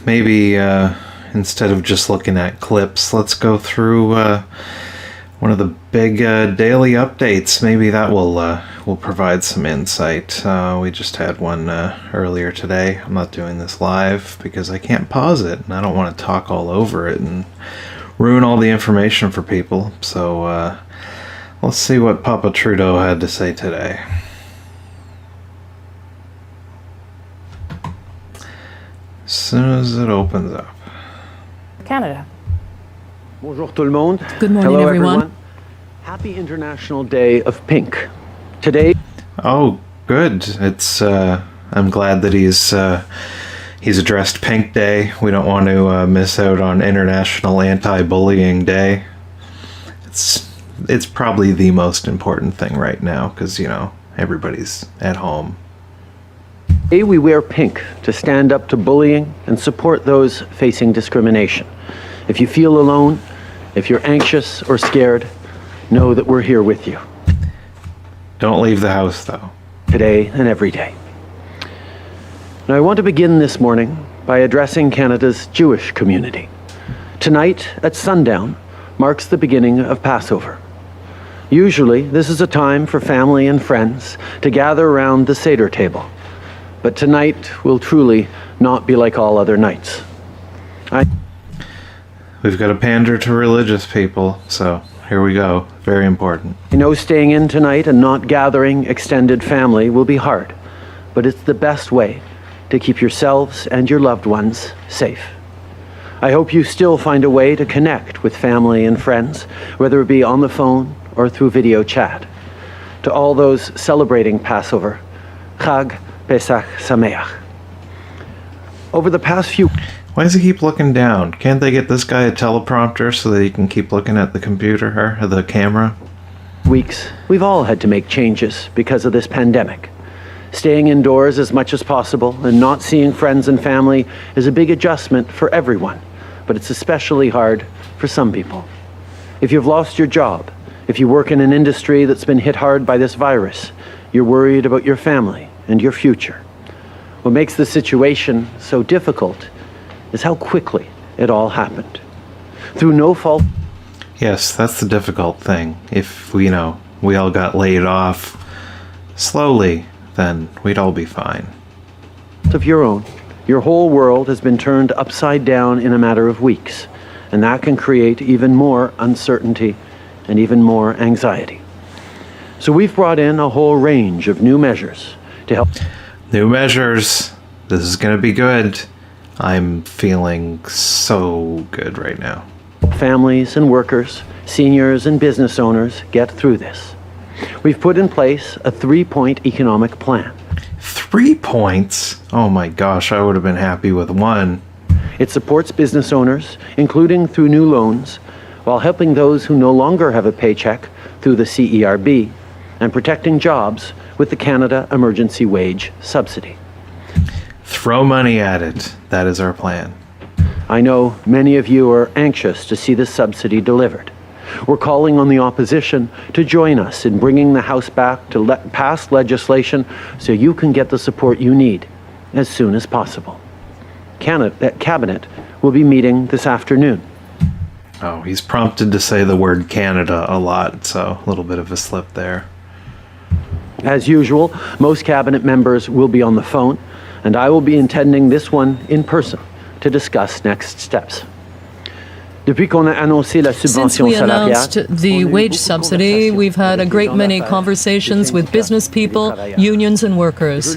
maybe instead of just looking at clips, let's go through one of the big daily updates. Maybe that will provide some insight. We just had one earlier today. I'm not doing this live because I can't pause it, and I don't want to talk all over it and ruin all the information for people. So let's see what Papa Trudeau had to say today. As soon as it opens up. Canada. Bonjour tout le monde. Good morning, Hello, everyone. Happy International Day of Pink. Today. Oh, good. It's. I'm glad that he's addressed Pink Day. We don't want to miss out on International Anti-Bullying Day. It's probably the most important thing right now because everybody's at home. Today we wear pink to stand up to bullying and support those facing discrimination. If you feel alone, if you're anxious or scared, know that we're here with you. Don't leave the house, though. Today and every day. Now I want to begin this morning by addressing Canada's Jewish community. Tonight at sundown marks the beginning of Passover. Usually this is a time for family and friends to gather around the Seder table. But tonight will truly not be like all other nights. We've got to pander to religious people, so here we go. Very important. I know staying in tonight and not gathering extended family will be hard, but it's the best way to keep yourselves and your loved ones safe. I hope you still find a way to connect with family and friends, whether it be on the phone or through video chat. To all those celebrating Passover, Chag Pesach Sameach. Over the past few... Why does he keep looking down? Can't they get this guy a teleprompter so that he can keep looking at the computer or the camera? Weeks, we've all had to make changes because of this pandemic. Staying indoors as much as possible and not seeing friends and family is a big adjustment for everyone, but it's especially hard for some people. If you've lost your job, if you work in an industry that's been hit hard by this virus, you're worried about your family and your future. What makes the situation so difficult is how quickly it all happened. Through no fault. Yes, that's the difficult thing. If we all got laid off slowly, then we'd all be fine. Of your own, your whole world has been turned upside down in a matter of weeks, and that can create even more uncertainty and even more anxiety. So we've brought in a whole range of new measures to help. New measures. This is going to be good. I'm feeling so good right now. Families and workers, seniors and business owners get through this. We've put in place a 3-point economic plan. 3 points? Oh my gosh, I would have been happy with one. It supports business owners, including through new loans, while helping those who no longer have a paycheck through the CERB, and protecting jobs with the Canada Emergency Wage Subsidy. Throw money at it. That is our plan. I know many of you are anxious to see this subsidy delivered. We're calling on the opposition to join us in bringing the House back to pass legislation so you can get the support you need as soon as possible. Cabinet will be meeting this afternoon. Oh, he's prompted to say the word Canada a lot, so a little bit of a slip there. As usual, most cabinet members will be on the phone, and I will be attending this one in person to discuss next steps. Since we announced the wage subsidy, we've had a great many conversations with business people, unions and workers.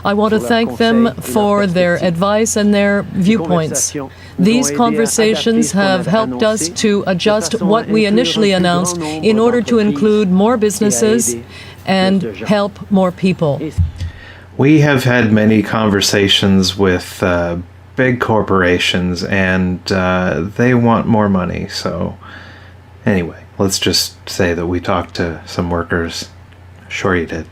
I want to thank them for their advice and their viewpoints. These conversations have helped us to adjust what we initially announced in order to include more businesses and help more people. We have had many conversations with big corporations, and they want more money. So anyway, let's just say that we talked to some workers. Sure you did.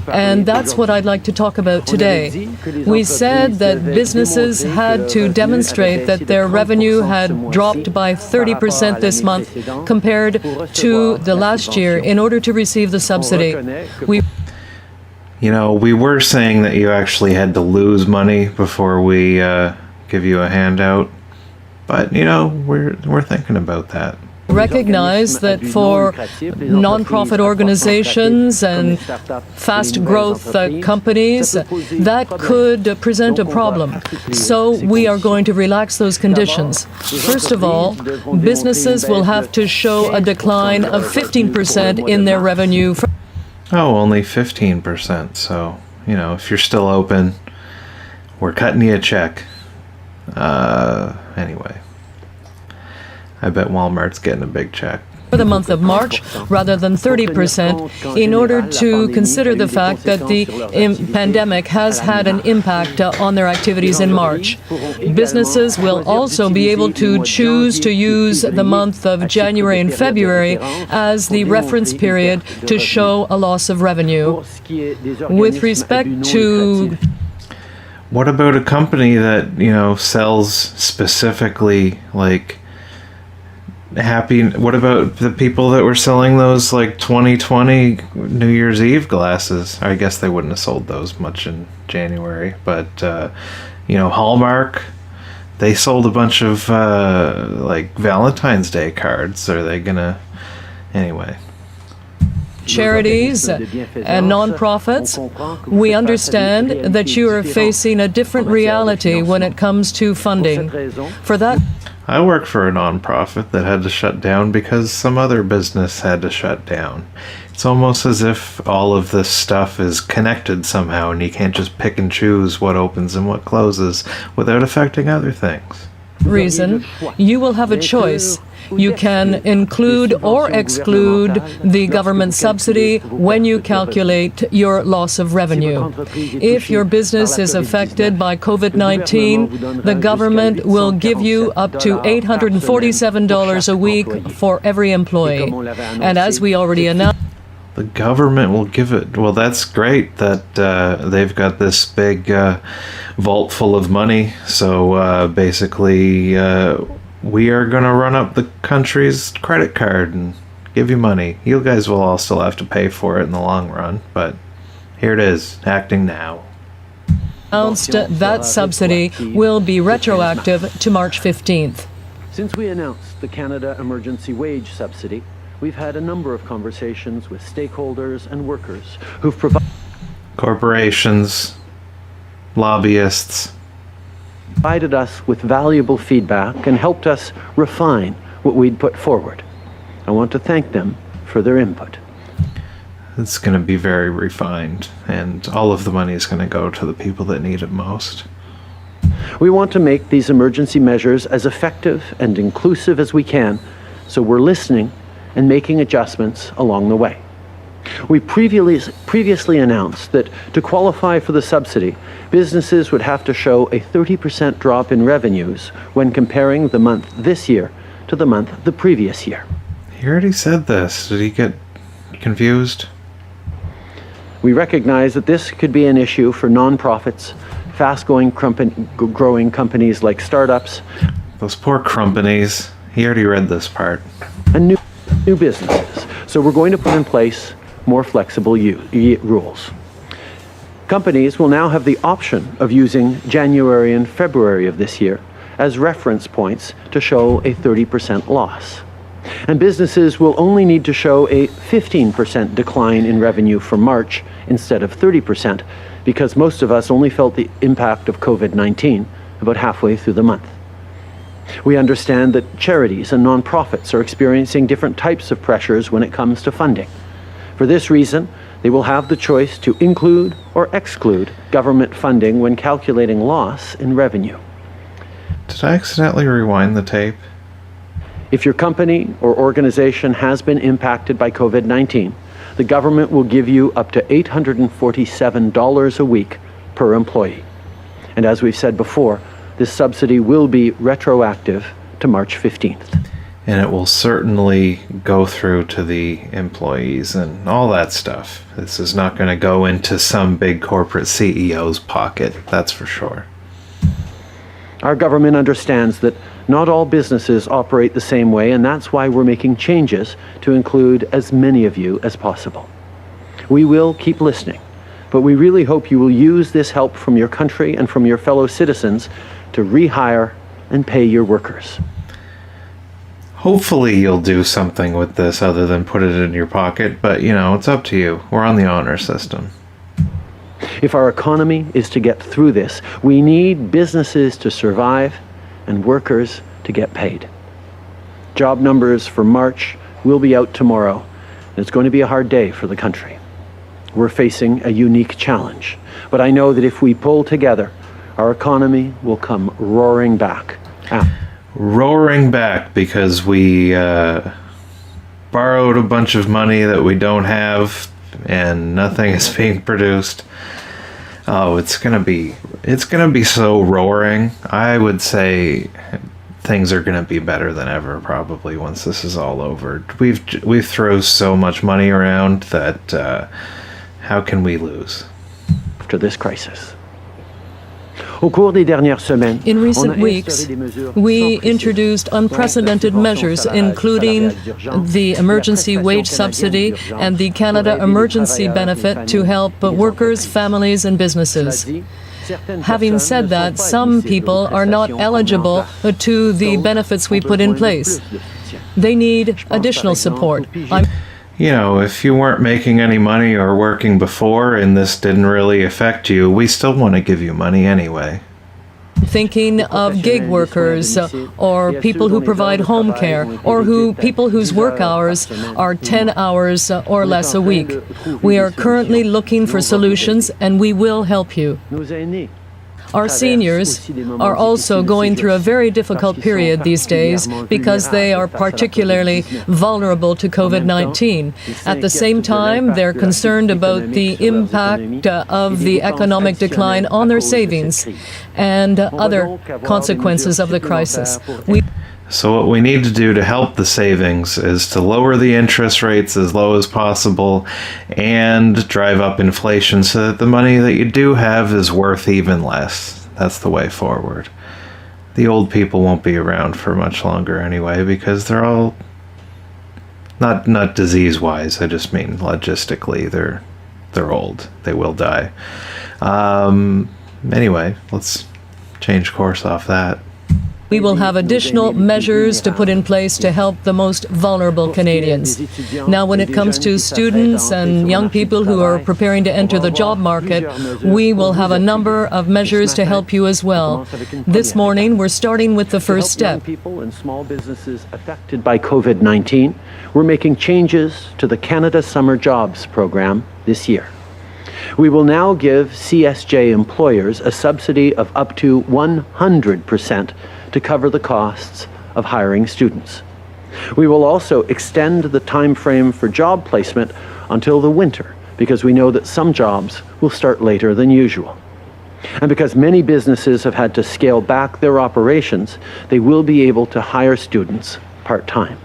And that's what I'd like to talk about today. We said that businesses had to demonstrate that their revenue had dropped by 30% this month compared to the last year in order to receive the subsidy. You know, we were saying that you actually had to lose money before we give you a handout, but you know, we're thinking about that. Recognize that for nonprofit organizations and fast growth companies, that could present a problem. So we are going to relax those conditions. First of all, businesses will have to show a decline of 15% in their revenue. Oh, only 15%. So, you know, if you're still open, we're cutting you a check. Anyway. I bet Walmart's getting a big check. For the month of March, rather than 30%, in order to consider the fact that the pandemic has had an impact on their activities in March. Businesses will also be able to choose to use the month of January and February as the reference period to show a loss of revenue. With respect to... What about a company that, you know, sells specifically, like... What about the people that were selling those like 2020 New Year's Eve glasses? I guess they wouldn't have sold those much in January, but you know, Hallmark, they sold a bunch of like Valentine's Day cards. Are they gonna anyway? Charities and nonprofits, we understand that you are facing a different reality when it comes to funding. For that, I work for a nonprofit that had to shut down because some other business had to shut down. It's almost as if all of this stuff is connected somehow and you can't just pick and choose what opens and what closes without affecting other things. Reason, you will have a choice. You can include or exclude the government subsidy when you calculate your loss of revenue. If your business is affected by COVID-19, the government will give you up to $847 a week for every employee. And as we already announced, the government will give it. Well, that's great that they've got this big vault full of money. So basically, we are going to run up the country's credit card and give you money. You guys will all still have to pay for it in the long run, but here it is, acting now. Announced that subsidy will be retroactive to March 15th. Since we announced the Canada Emergency Wage Subsidy, we've had a number of conversations with stakeholders and workers who've provided... Corporations, lobbyists... provided us with valuable feedback and helped us refine what we'd put forward. I want to thank them for their input. It's going to be very refined, and all of the money is going to go to the people that need it most. We want to make these emergency measures as effective and inclusive as we can, so we're listening and making adjustments along the way. We previously announced that to qualify for the subsidy, businesses would have to show a 30% drop in revenues when comparing the month this year to the month the previous year. He already said this. Did he get confused? We recognize that this could be an issue for nonprofits, fast-growing companies like startups. Those poor companies. He already read this part. And new businesses. So we're going to put in place more flexible rules. Companies will now have the option of using January and February of this year as reference points to show a 30% loss. And businesses will only need to show a 15% decline in revenue for March instead of 30%, because most of us only felt the impact of COVID-19 about halfway through the month. We understand that charities and nonprofits are experiencing different types of pressures when it comes to funding. For this reason, they will have the choice to include or exclude government funding when calculating loss in revenue. Did I accidentally rewind the tape? If your company or organization has been impacted by COVID-19, the government will give you up to $847 a week per employee. And as we've said before, this subsidy will be retroactive to March 15th. And it will certainly go through to the employees and all that stuff. This is not going to go into some big corporate CEO's pocket, that's for sure. Our government understands that not all businesses operate the same way, and that's why we're making changes to include as many of you as possible. We will keep listening, But we really hope you will use this help from your country and from your fellow citizens to rehire and pay your workers. Hopefully you'll do something with this other than put it in your pocket, but it's up to you. We're on the honor system. If our economy is to get through this, we need businesses to survive and workers to get paid. Job numbers for March will be out tomorrow, and it's going to be a hard day for the country. We're facing a unique challenge, but I know that if we pull together, our economy will come roaring back. Roaring back because we borrowed a bunch of money that we don't have and nothing is being produced. Oh, it's gonna be so roaring. I would say things are gonna be better than ever probably once this is all over. We've thrown so much money around that how can we lose after this crisis? In recent weeks, we introduced unprecedented measures, including the emergency wage subsidy and the Canada Emergency Benefit to help workers, families, and businesses. Having said that, some people are not eligible to the benefits we put in place. They need additional support. If you weren't making any money or working before and this didn't really affect you, we still want to give you money anyway. Thinking of gig workers or people who provide home care or people whose work hours are 10 hours or less a week. We are currently looking for solutions and we will help you. Our seniors are also going through a very difficult period these days because they are particularly vulnerable to COVID-19. At the same time, they're concerned about the impact of the economic decline on their savings and other consequences of the crisis. So what we need to do to help the savings is to lower the interest rates as low as possible and drive up inflation so that the money that you do have is worth even less. That's the way forward. The old people won't be around for much longer anyway because they're all not disease-wise, I just mean logistically. They're old. They will die. Anyway, let's change course off that. We will have additional measures to put in place to help the most vulnerable Canadians. Now, when it comes to students and young people who are preparing to enter the job market, we will have a number of measures to help you as well. This morning, we're starting with the first step. People and small businesses affected by COVID-19, we're making changes to the Canada Summer Jobs program this year. We will now give CSJ employers a subsidy of up to 100% to cover the costs of hiring students. We will also extend the time frame for job placement until the winter because we know that some jobs will start later than usual. And because many businesses have had to scale back their operations, they will be able to hire students part-time.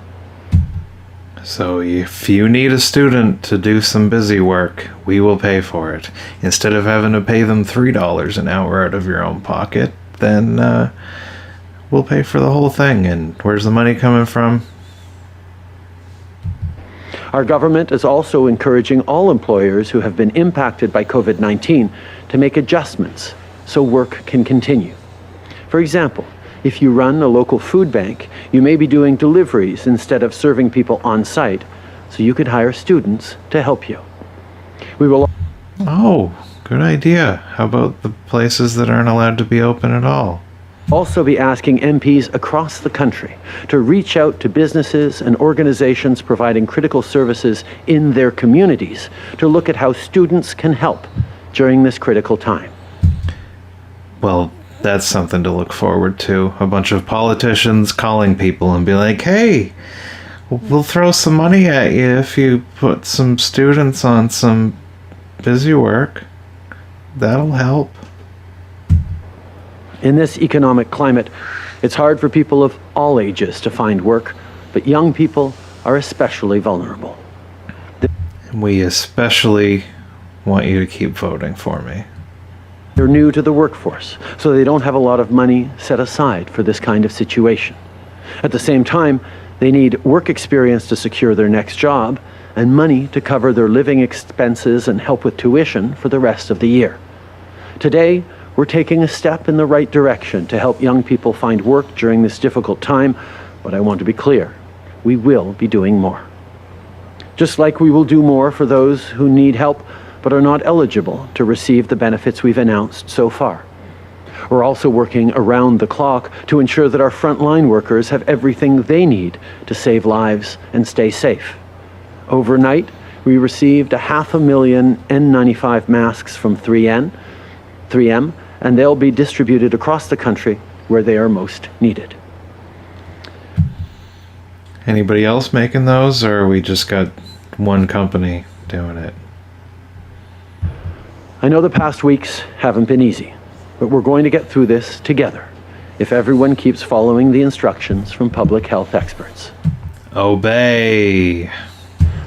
So if you need a student to do some busy work, we will pay for it. Instead of having to pay them $3 an hour out of your own pocket, then we'll pay for the whole thing. And where's the money coming from? Our government is also encouraging all employers who have been impacted by COVID-19 to make adjustments so work can continue. For example, if you run a local food bank, you may be doing deliveries instead of serving people on site, so you could hire students to help you. We will. Oh, good idea. How about the places that aren't allowed to be open at all? Also be asking MPs across the country to reach out to businesses and organizations providing critical services in their communities to look at how students can help during this critical time. Well, that's something to look forward to. A bunch of politicians calling people and be like, hey, we'll throw some money at you if you put some students on some busy work. That'll help. In this economic climate, it's hard for people of all ages to find work, but young people are especially vulnerable. We especially want you to keep voting for me. They're new to the workforce, so they don't have a lot of money set aside for this kind of situation. At the same time, they need work experience to secure their next job, and money to cover their living expenses and help with tuition for the rest of the year. Today, we're taking a step in the right direction to help young people find work during this difficult time, but I want to be clear, we will be doing more. Just like we will do more for those who need help but are not eligible to receive the benefits we've announced so far. We're also working around the clock to ensure that our frontline workers have everything they need to save lives and stay safe. Overnight, we received 500,000 N95 masks from 3M, and they'll be distributed across the country where they are most needed. Anybody else making those, or we just got one company doing it? I know the past weeks haven't been easy, but we're going to get through this together if everyone keeps following the instructions from public health experts. Obey.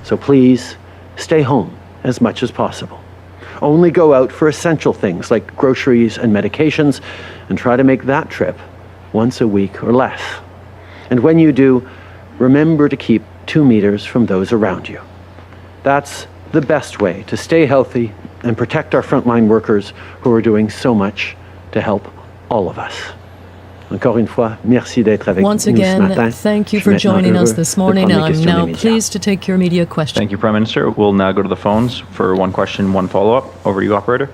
So please, stay home as much as possible. Only go out for essential things like groceries and medications, and try to make that trip once a week or less. And when you do, remember to keep 2 meters from those around you. That's the best way to stay healthy and protect our frontline workers who are doing so much to help all of us. Encore une fois, merci d'être avec Once nous ce again, matin. thank you for joining us this morning. I'm now pleased to take your media question. Thank you, Prime Minister. We'll now go to the phones for one question, one follow-up. Over to you, operator.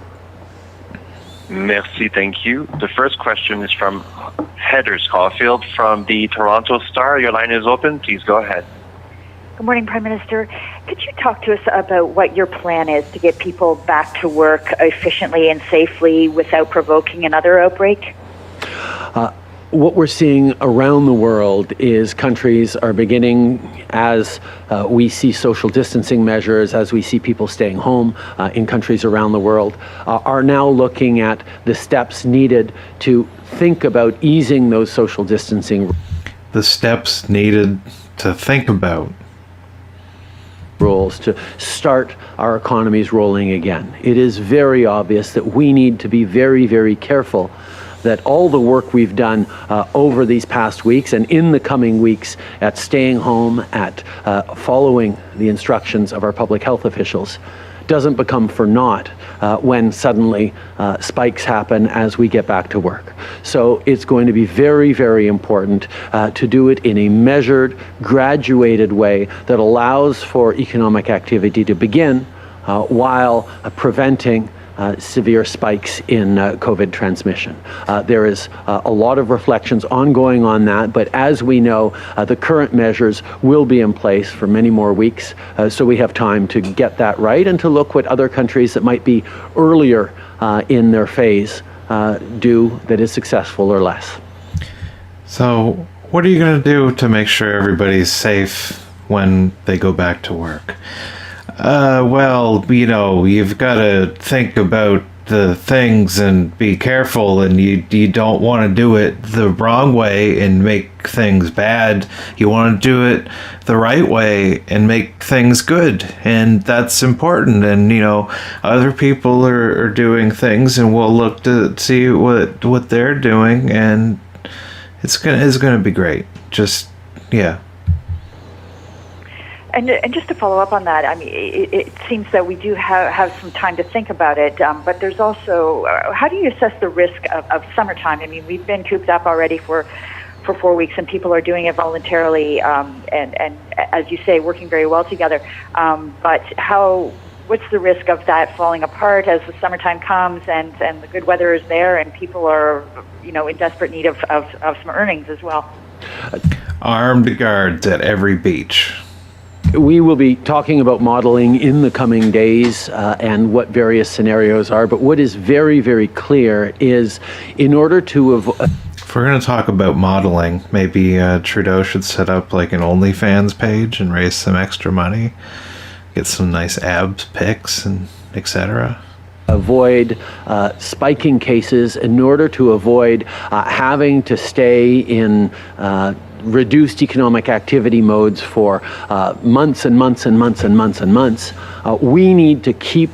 Merci, thank you. The first question is from Heather Schofield from the Toronto Star. Your line is open. Please go ahead. Good morning, Prime Minister. Could you talk to us about what your plan is to get people back to work efficiently and safely without provoking another outbreak? What we're seeing around the world is countries are beginning, as we see social distancing measures, as we see people staying home in countries around the world, are now looking at the steps needed to think about easing those social distancing. The steps needed to think about. Rules to start our economies rolling again. It is very obvious that we need to be very, very careful that all the work we've done over these past weeks and in the coming weeks at staying home, at following the instructions of our public health officials, doesn't become for naught when suddenly spikes happen as we get back to work. So it's going to be very, very important to do it in a measured, graduated way that allows for economic activity to begin while preventing severe spikes in COVID transmission. There is a lot of reflections ongoing on that, but as we know, the current measures will be in place for many more weeks, so we have time to get that right and to look what other countries that might be earlier in their phase do that is successful or less. So, what are you going to do to make sure everybody's safe when they go back to work? Well, you know, you've got to think about the things and be careful, and you don't want to do it the wrong way and make things bad. You want to do it the right way and make things good, and that's important. And you know, other people are doing things, and we'll look to see what they're doing, and it's gonna be great. Just yeah. And just to follow up on that, I mean, it seems that we do have some time to think about it, but there's also, how do you assess the risk of summertime? I mean, we've been cooped up already for 4 weeks, and people are doing it voluntarily, and as you say, working very well together. But what's the risk of that falling apart as the summertime comes and the good weather is there and people are, you know, in desperate need of some earnings as well? Armed guards at every beach. We will be talking about modeling in the coming days and what various scenarios are, but what is very, very clear is in order to avoid... If we're going to talk about modeling, maybe Trudeau should set up like an OnlyFans page and raise some extra money, get some nice abs pics and etc. Avoid spiking cases in order to avoid having to stay in reduced economic activity modes for months and months and months and months and months. We need to keep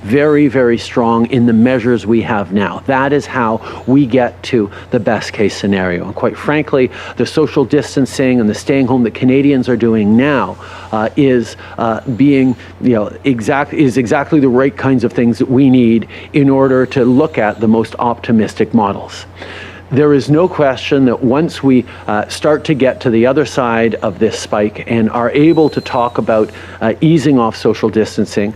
very, very strong in the measures we have now. That is how we get to the best case scenario. And quite frankly, the social distancing and the staying home that Canadians are doing now is exactly the right kinds of things that we need in order to look at the most optimistic models. There is no question that once we start to get to the other side of this spike and are able to talk about easing off social distancing,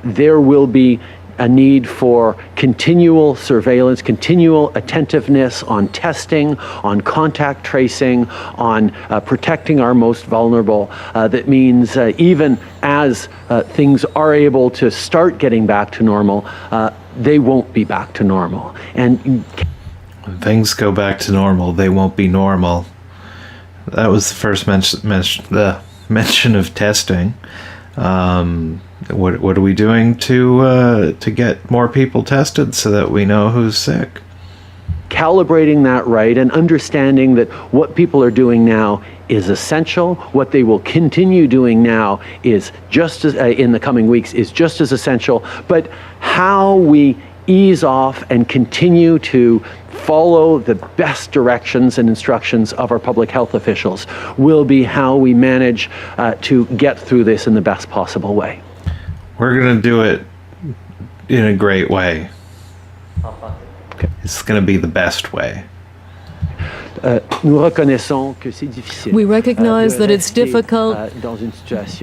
there will be a need for continual surveillance, continual attentiveness on testing, on contact tracing, on protecting our most vulnerable. That means even as things are able to start getting back to normal, they won't be back to normal. And when things go back to normal, they won't be normal. That was the first mention of testing. What are we doing to get more people tested so that we know who's sick? Calibrating that right and understanding that what people are doing now is essential. What they will continue doing now is just as in the coming weeks is just as essential. But how we ease off and continue to follow the best directions and instructions of our public health officials will be how we manage to get through this in the best possible way. We're going to do it in a great way. Okay. It's going to be the best way. We recognize that it's difficult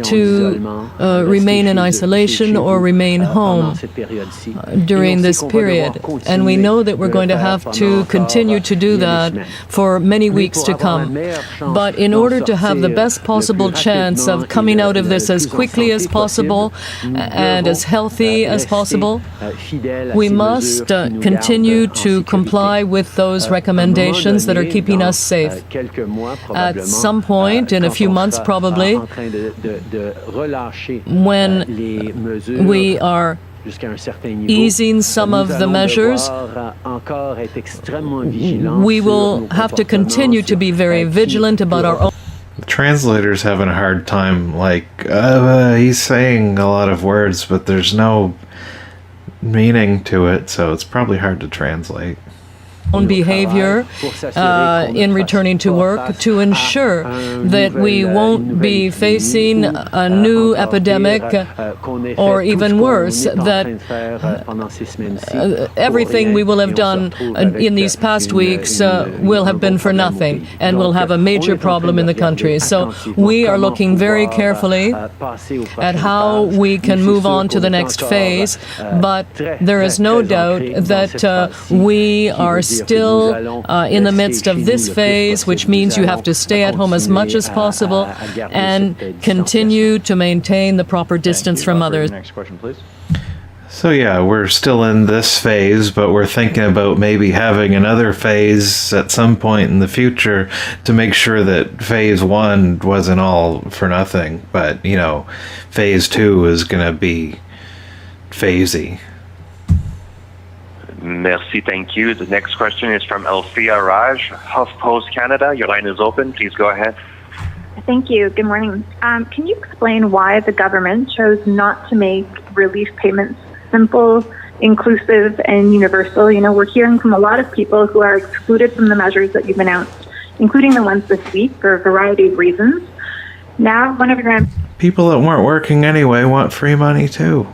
to remain in isolation or remain home during this period. And we know that we're going to have to continue to do that for many weeks to come. But in order to have the best possible chance of coming out of this as quickly as possible and as healthy as possible, we must continue to comply with those recommendations that are keeping us safe. At some point, in a few months probably, when we are easing some of the measures, we will have to continue to be very vigilant about our own. The translator's having a hard time, he's saying a lot of words, but there's no meaning to it, so it's probably hard to translate. Own behavior in returning to work to ensure that we won't be facing a new epidemic or even worse, that everything we will have done in these past weeks will have been for nothing and will have a major problem in the country. So we are looking very carefully at how we can move on to the next phase, but there is no doubt that we are still in the midst of this phase, which means you have to stay at home as much as possible and continue to maintain the proper distance from others. Next question, please. So yeah, we're still in this phase, but we're thinking about maybe having another phase at some point in the future to make sure that phase 1 wasn't all for nothing. But, phase 2 is going to be phasey. Merci, thank you. The next question is from Alfia Raj, HuffPost Canada. Your line is open. Please go ahead. Thank you. Good morning. Can you explain why the government chose not to make relief payments simple, inclusive, and universal? We're hearing from a lot of people who are excluded from the measures that you've announced, including the ones this week for a variety of reasons. Now, one of your people that weren't working anyway want free money too.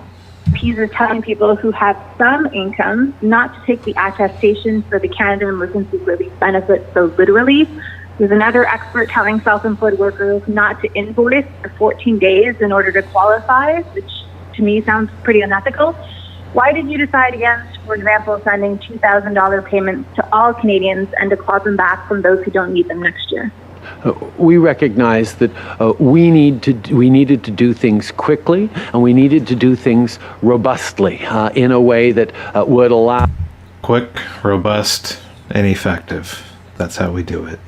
MPs is telling people who have some income not to take the attestation for the Canada Emergency Relief Benefit so literally. There's another expert telling self-employed workers not to invoice for 14 days in order to qualify, which to me sounds pretty unethical. Why did you decide against, for example, sending $2,000 payments to all Canadians and to claw them back from those who don't need them next year? We recognize that we needed to do things quickly, and we needed to do things robustly in a way that would allow quick, robust, and effective. That's how we do it.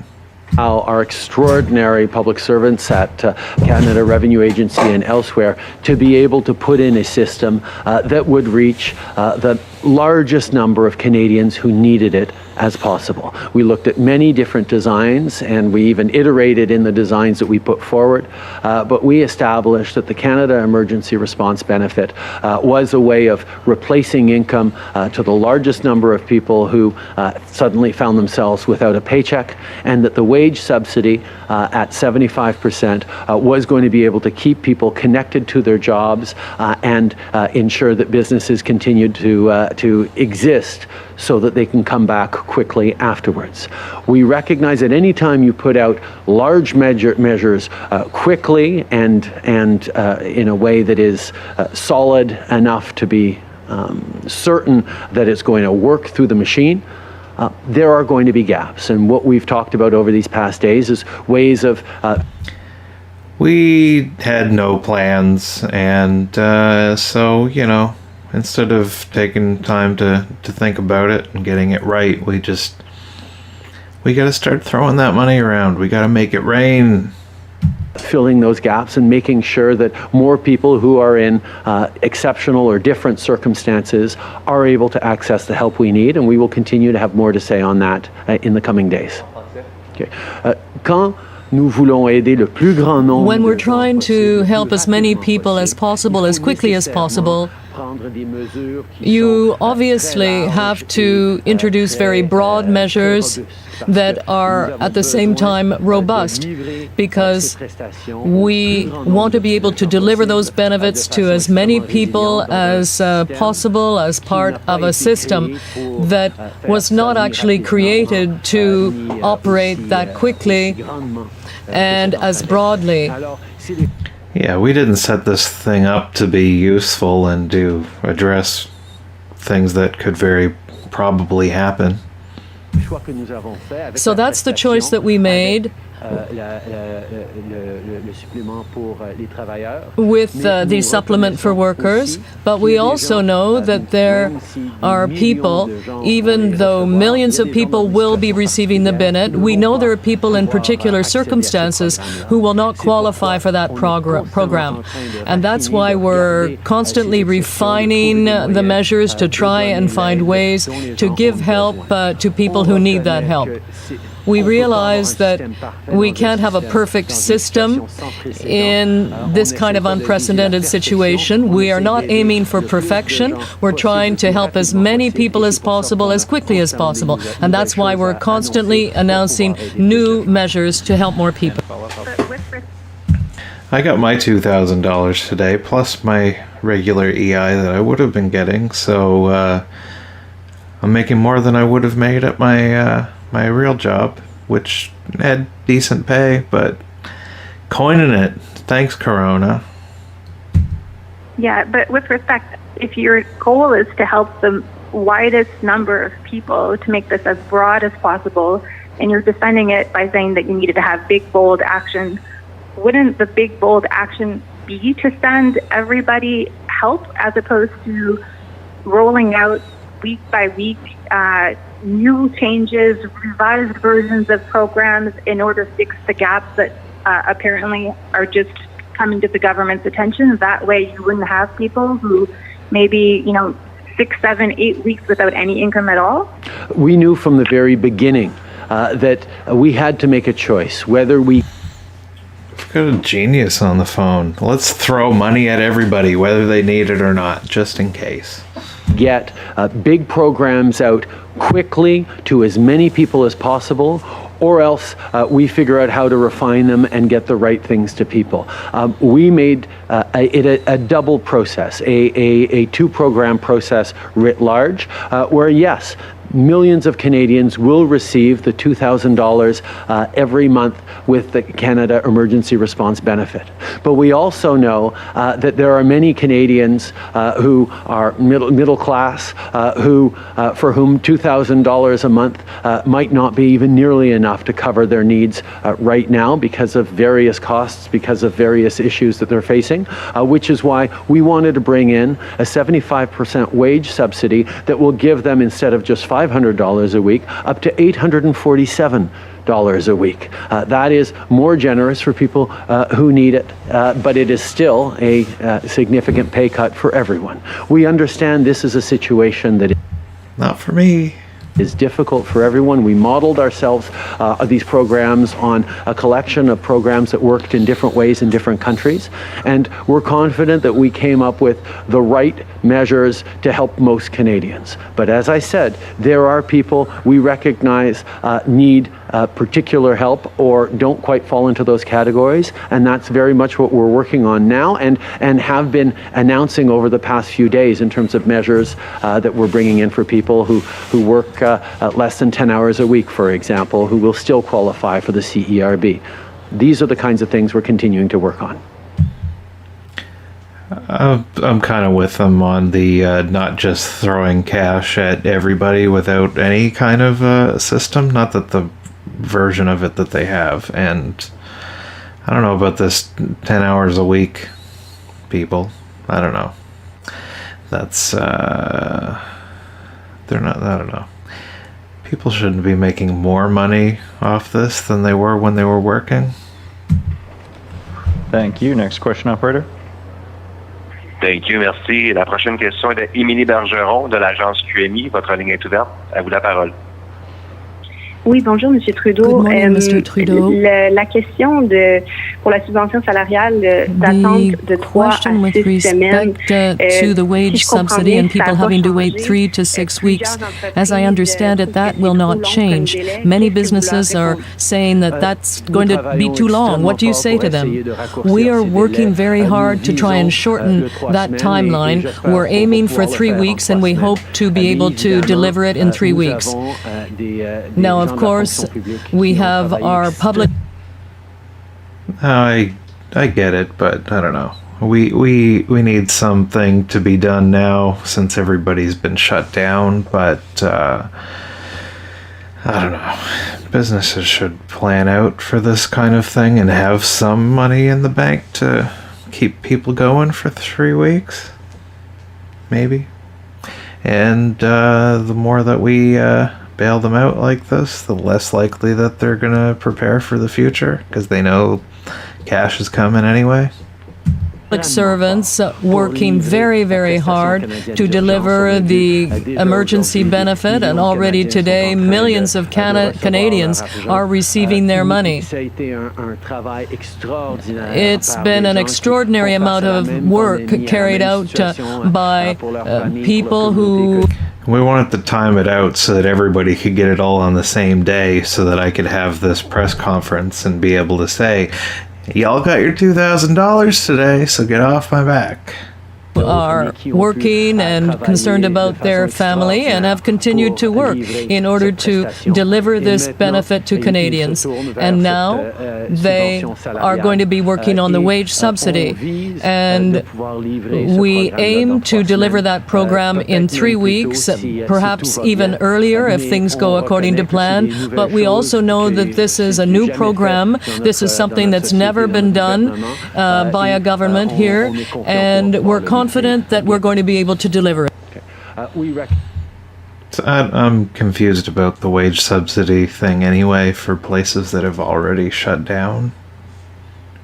Our extraordinary public servants at Canada Revenue Agency and elsewhere to be able to put in a system that would reach the largest number of Canadians who needed it as possible. We looked at many different designs, and we even iterated in the designs that we put forward, but we established that the Canada Emergency Response Benefit was a way of replacing income to the largest number of people who suddenly found themselves without a paycheck, and that the wage subsidy at 75% was going to be able to keep people connected to their jobs and ensure that businesses continued to exist so that they can come back quickly afterwards. We recognize that any time you put out large measures quickly and in a way that is solid enough to be certain that it's going to work through the machine, there are going to be gaps. And what we've talked about over these past days is ways of we had no plans, and so, you know, instead of taking time to think about it and getting it right, we got to start throwing that money around. We got to make it rain. filling those gaps and making sure that more people who are in exceptional or different circumstances are able to access the help we need, and we will continue to have more to say on that in the coming days. Okay. When we're trying to help as many people as possible, as quickly as possible, you obviously have to introduce very broad measures that are at the same time robust, because we want to be able to deliver those benefits to as many people as possible as part of a system that was not actually created to operate that quickly and as broadly. Yeah, we didn't set this thing up to be useful and to address things that could very probably happen. So that's the choice that we made with the supplement for workers, but we also know that there are people, even though millions of people will be receiving the benefit, we know there are people in particular circumstances who will not qualify for that program. And that's why we're constantly refining the measures to try and find ways to give help to people who need that help. We realize that we can't have a perfect system in this kind of unprecedented situation. We are not aiming for perfection. We're trying to help as many people as possible, as quickly as possible. And that's why we're constantly announcing new measures to help more people. I got my $2,000 today, plus my regular EI that I would have been getting, so I'm making more than I would have made at my real job, which had decent pay, but coining it. Thanks, Corona. Yeah, but with respect, if your goal is to help the widest number of people, to make this as broad as possible, and you're defending it by saying that you needed to have big, bold action, wouldn't the big, bold action be to send everybody help as opposed to rolling out week by week new changes, revised versions of programs in order to fix the gaps that apparently are just coming to the government's attention? That way you wouldn't have people who maybe, 6, 7, 8 weeks without any income at all? We knew from the very beginning that we had to make a choice, whether we... We've got a genius on the phone. Let's throw money at everybody, whether they need it or not, just in case. Get big programs out quickly to as many people as possible, or else we figure out how to refine them and get the right things to people. We made it a double process, a two-program process writ large, where yes, millions of Canadians will receive the $2,000 every month with the Canada Emergency Response Benefit. But we also know that there are many Canadians who are middle class, for whom $2,000 a month might not be even nearly enough to cover their needs right now because of various costs, because of various issues that they're facing, which is why we wanted to bring in a 75% wage subsidy that will give them, instead of just $500 a week, up to $847 a week. That is more generous for people who need it, but it is still a significant pay cut for everyone. We understand this is a situation that... Not for me. is difficult for everyone. We modeled ourselves, these programs, on a collection of programs that worked in different ways in different countries. And we're confident that we came up with the right measures to help most Canadians. But as I said, there are people we recognize need particular help or don't quite fall into those categories. And that's very much what we're working on now and have been announcing over the past few days in terms of measures that we're bringing in for people who work less than 10 hours a week, for example, who will still qualify for the CERB. These are the kinds of things we're continuing to work on. I'm kind of with them on the not just throwing cash at everybody without any kind of system. Not that the version of it that they have. And I don't know about this 10 hours a week people. I don't know. That's, they're not, I don't know. People shouldn't be making more money off this than they were when they were working. Thank you. Next question, operator. Thank you, merci. La prochaine question est de Émilie Bergeron de l'agence QMI. Votre ligne est ouverte. À vous la parole. Oui, bonjour, M. Trudeau. Good morning, Mr. Trudeau. La question pour la subvention salariale d'attente de 3 à 6 semaines. To the wage subsidy and people having to wait 3 to 6 weeks, as I understand it, that will not change. Many businesses are saying that that's going to be too long. What do you say to them? We are working very hard to try and shorten that timeline. We're aiming for 3 weeks, and we hope to be able to deliver it in 3 weeks. Now, of course, we have our public. I get it, but I don't know. We need something to be done now since everybody's been shut down. But I don't know. Businesses should plan out for this kind of thing and have some money in the bank to keep people going for 3 weeks, maybe. And the more that we bail them out like this, the less likely that they're gonna prepare for the future because they know cash is coming anyway. Public servants working very, very hard to deliver the emergency benefit, and already today millions of Canadians are receiving their money. It's been an extraordinary amount of work carried out by people who... We wanted to time it out so that everybody could get it all on the same day so that I could have this press conference and be able to say, y'all got your $2,000 today, so get off my back. Are working and concerned about their family and have continued to work in order to deliver this benefit to Canadians. And now they are going to be working on the wage subsidy. And we aim to deliver that program in 3 weeks, perhaps even earlier if things go according to plan. But we also know that this is a new program. This is something that's never been done by a government here. And we're confident that we're going to be able to deliver it. I'm confused about the wage subsidy thing anyway for places that have already shut down.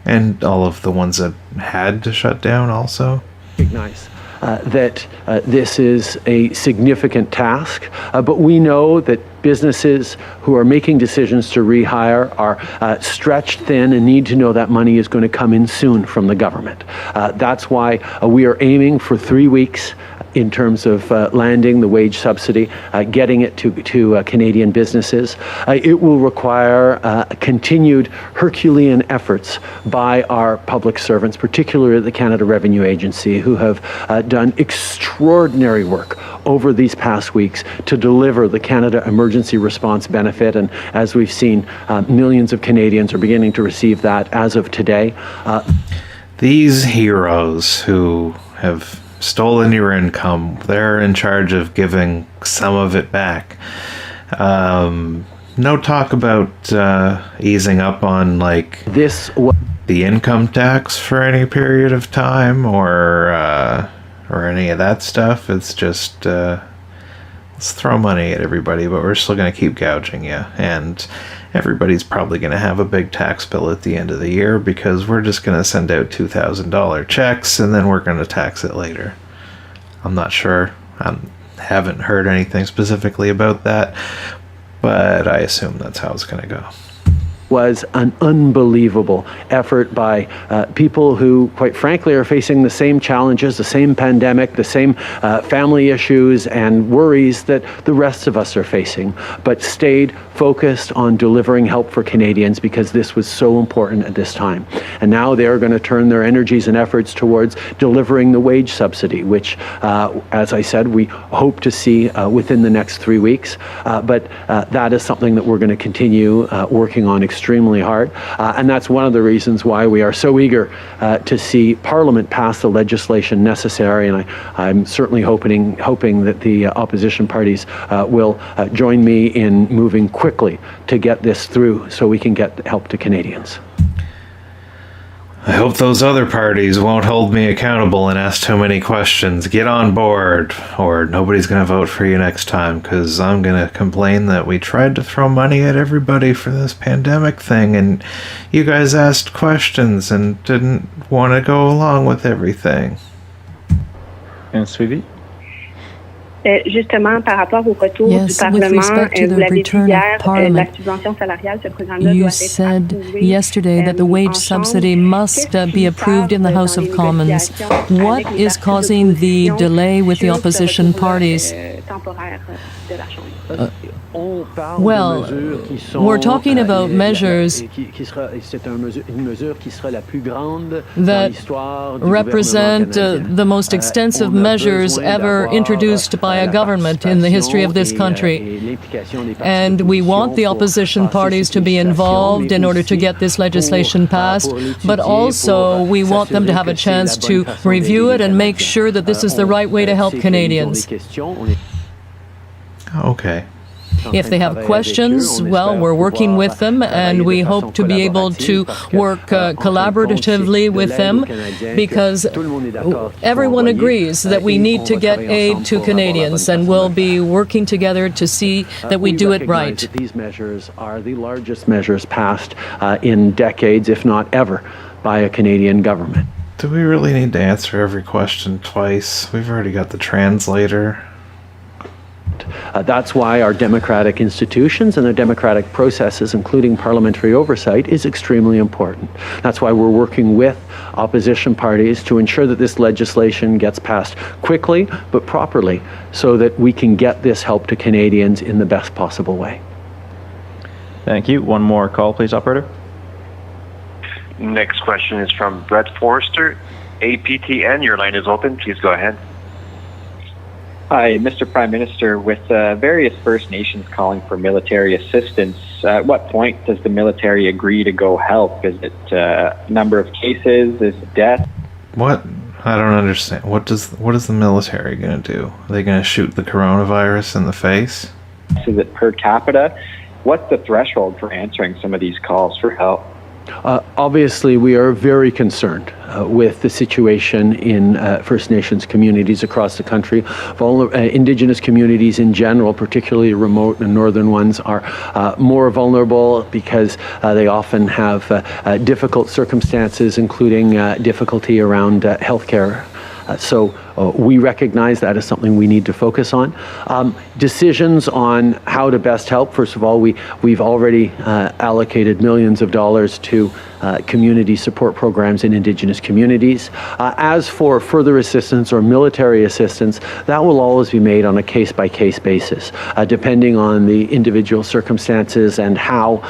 And all of the ones that had to shut down also. Recognize that this is a significant task, but we know that businesses who are making decisions to rehire are stretched thin and need to know that money is going to come in soon from the government. That's why we are aiming for 3 weeks in terms of landing the wage subsidy, getting it to Canadian businesses. It will require continued Herculean efforts by our public servants, particularly the Canada Revenue Agency, who have done extraordinary work over these past weeks to deliver the Canada Emergency Response Benefit. And as we've seen, millions of Canadians are beginning to receive that as of today. These heroes who have stolen your income, they're in charge of giving some of it back. No talk about easing up on like the income tax for any period of time or any of that stuff. It's just let's throw money at everybody, but we're still going to keep gouging you, and everybody's probably going to have a big tax bill at the end of the year because we're just going to send out $2,000 checks and then we're going to tax it later. I'm not sure Haven't heard anything specifically about that, but I assume that's how it's going to go. Was an unbelievable effort by people who, quite frankly, are facing the same challenges, the same pandemic, the same family issues and worries that the rest of us are facing, but stayed focused on delivering help for Canadians because this was so important at this time. And now they are going to turn their energies and efforts towards delivering the wage subsidy, which, as I said, we hope to see within the next 3 weeks. But that is something that we're going to continue working on extremely hard. And that's one of the reasons why we are so eager to see Parliament pass the legislation necessary. And I'm certainly hoping that the opposition parties will join me in moving quickly to get this through so we can get help to Canadians. I hope those other parties won't hold me accountable and ask too many questions. Get on board, or nobody's going to vote for you next time, because I'm going to complain that we tried to throw money at everybody for this pandemic thing, and you guys asked questions and didn't want to go along with everything. And Sylvie? Justement, par rapport au retour du Parlement, vous l'avez dit hier, la subvention salariale, ce programme-là doit être approuvé. Yesterday that the wage subsidy must be approved in the House of Commons. What is causing the delay with the opposition parties? Well, we're talking about measures that represent the most extensive measures ever introduced by a government in the history of this country. And we want the opposition parties to be involved in order to get this legislation passed, but also we want them to have a chance to review it and make sure that this is the right way to help Canadians. Okay. If they have questions, well, we're working with them, and we hope to be able to work collaboratively with them, because everyone agrees that we need to get aid to Canadians, and we'll be working together to see that we do it right. These measures are the largest measures passed in decades, if not ever, by a Canadian government. Do we really need to answer every question twice? We've already got the translator. That's why our democratic institutions and their democratic processes, including parliamentary oversight, is extremely important. That's why we're working with opposition parties to ensure that this legislation gets passed quickly but properly so that we can get this help to Canadians in the best possible way. Thank you. One more call, please, operator. Next question is from Brett Forster, APTN. Your line is open. Please go ahead. Hi, Mr. Prime Minister. With various First Nations calling for military assistance, at what point does the military agree to go help? Is it number of cases? Is it death? What? I don't understand. What is the military going to do? Are they going to shoot the coronavirus in the face? Is it per capita? What's the threshold for answering some of these calls for help? Obviously, we are very concerned with the situation in First Nations communities across the country. Indigenous communities in general, particularly remote and northern ones, are more vulnerable because they often have difficult circumstances, including difficulty around healthcare. So we recognize that is something we need to focus on. Decisions on how to best help, first of all, we've already allocated millions of dollars to community support programs in Indigenous communities. As for further assistance or military assistance, that will always be made on a case-by-case basis, depending on the individual circumstances and how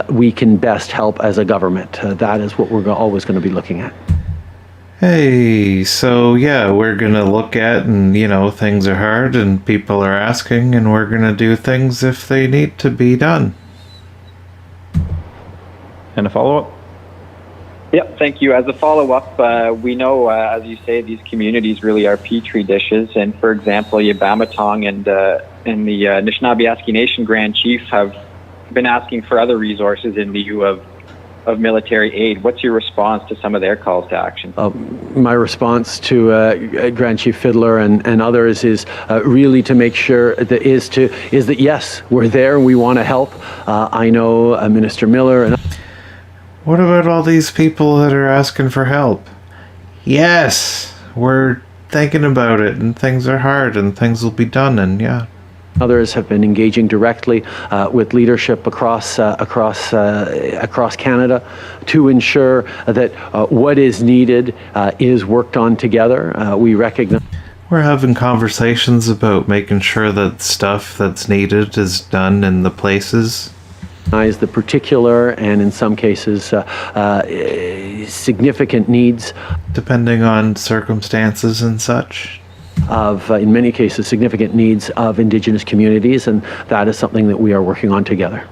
we can best help as a government. That is what we're always going to be looking at. Hey, so yeah, we're gonna look at, and things are hard and people are asking, and we're gonna do things if they need to be done. And a follow-up? Yep, thank you. As a follow-up, we know, as you say, these communities really are petri dishes. And for example, Yabamatong and the Anishinaabe Nation Grand Chief have been asking for other resources in lieu of military aid. What's your response to some of their calls to action? My response to Grand Chief Fiddler and others is really to make sure that yes, we're there and we want to help. I know Minister Miller and. What about all these people that are asking for help? Yes, we're thinking about it, and things are hard, and things will be done, and yeah. Others have been engaging directly with leadership across Canada to ensure that what is needed is worked on together. We recognize we're having conversations about making sure that stuff that's needed is done in the places. The particular and in some cases significant needs, depending on circumstances and such, of in many cases significant needs of Indigenous communities, and that is something that we are working on together.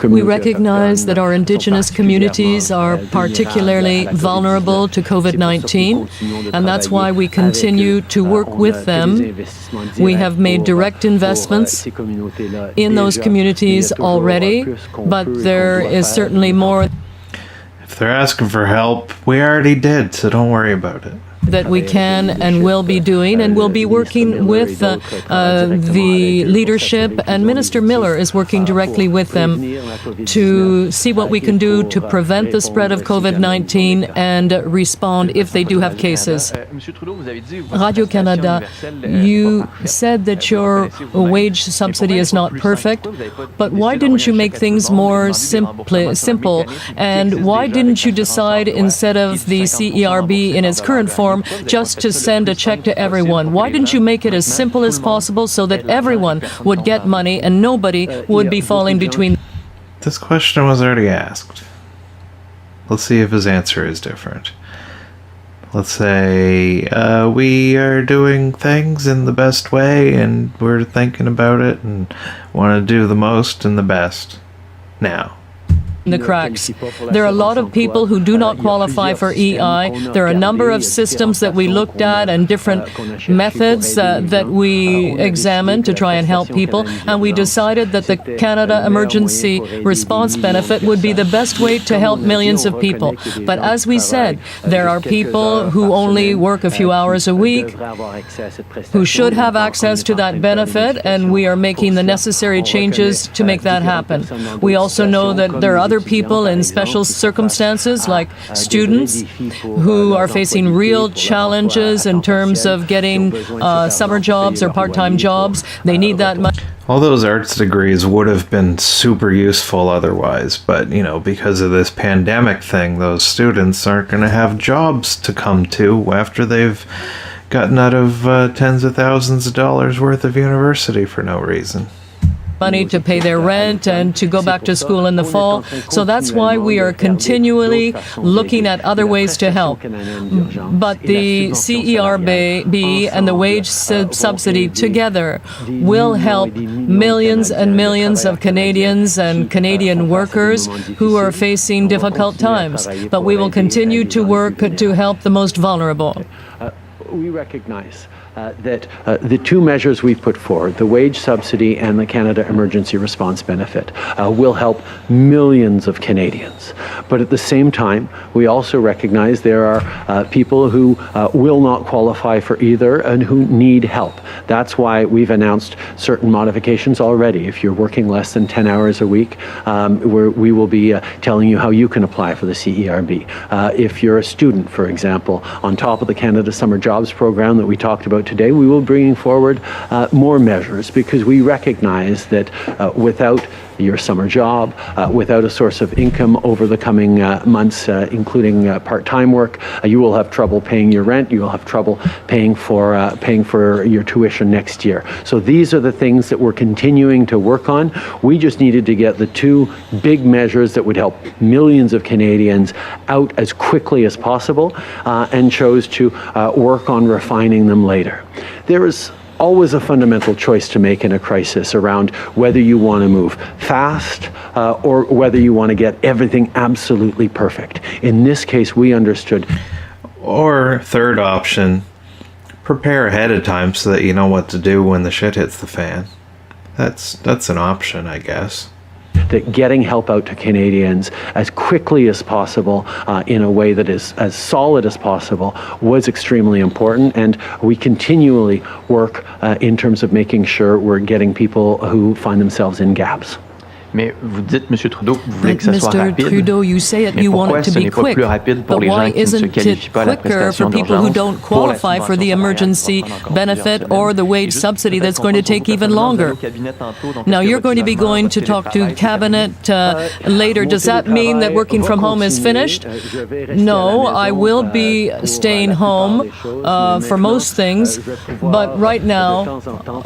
We recognize that our Indigenous communities are particularly vulnerable to COVID-19, and that's why we continue to work with them. We have made direct investments in those communities already, but there is certainly more. If they're asking for help, we already did, so don't worry about it. That we can and will be doing, and we'll be working with the leadership, and Minister Miller is working directly with them to see what we can do to prevent the spread of COVID-19 and respond if they do have cases. Radio-Canada, you said that your wage subsidy is not perfect, but why didn't you make things more simple? And why didn't you decide, instead of the CERB in its current form, just to send a check to everyone? Why didn't you make it as simple as possible so that everyone would get money and nobody would be falling between? This question was already asked. Let's see if his answer is different. Let's say we are doing things in the best way, and we're thinking about it and want to do the most and the best now. The cracks. There are a lot of people who do not qualify for EI. There are a number of systems that we looked at and different methods that we examined to try and help people, and we decided that the Canada Emergency Response Benefit would be the best way to help millions of people. But as we said, there are people who only work a few hours a week who should have access to that benefit, and we are making the necessary changes to make that happen. We also know that there are other people in special circumstances, like students, who are facing real challenges in terms of getting summer jobs or part-time jobs. They need that money. All those arts degrees would have been super useful otherwise, but, you know, because of this pandemic thing, those students aren't going to have jobs to come to after they've gotten out of tens of thousands of dollars worth of university for no reason. Money to pay their rent and to go back to school in the fall. So that's why we are continually looking at other ways to help. But the CERB and the wage subsidy together will help millions and millions of Canadians and Canadian workers who are facing difficult times. But we will continue to work to help the most vulnerable. We recognize that the two measures we've put forward, the wage subsidy and the Canada Emergency Response Benefit, will help millions of Canadians. But at the same time, we also recognize there are people who will not qualify for either and who need help. That's why we've announced certain modifications already. If you're working less than 10 hours a week, we will be telling you how you can apply for the CERB. If you're a student, for example, on top of the Canada Summer Jobs Program that we talked about today, we will bring forward more measures, because we recognize that without your summer job, without a source of income over the coming months, including part-time work, you will have trouble paying your rent, you will have trouble paying for your tuition next year. So these are the things that we're continuing to work on. We just needed to get the two big measures that would help millions of Canadians out as quickly as possible, and chose to work on refining them later. There is always a fundamental choice to make in a crisis around whether you want to move fast or whether you want to get everything absolutely perfect. In this case, we understood. Or third option, prepare ahead of time so that you know what to do when the shit hits the fan. That's an option, I guess. That getting help out to Canadians as quickly as possible in a way that is as solid as possible was extremely important, and we continually work in terms of making sure we're getting people who find themselves in gaps. Mais vous dites, M. Trudeau, vous voulez que ça soit Mr. rapide. Trudeau, you say it, Mais you want pourquoi it to ce be n'est pas quick, plus rapide pour but les gens why qui ne se isn't qualifient it pas à la quicker prestation for people who d'urgence don't pour la qualify for the subvention salariale emergency qui va prendre encore benefit plusieurs or the semaines? wage Et juste subsidy that's going to comprendre take pourquoi even vous allez longer? au cabinet tantôt, donc Now est-ce que you're going to be finalement, going votre to talk to télétravail, c'est terminé? cabinet later. Does that mean that working from home is finished? No, I will be staying home for most things, but right now,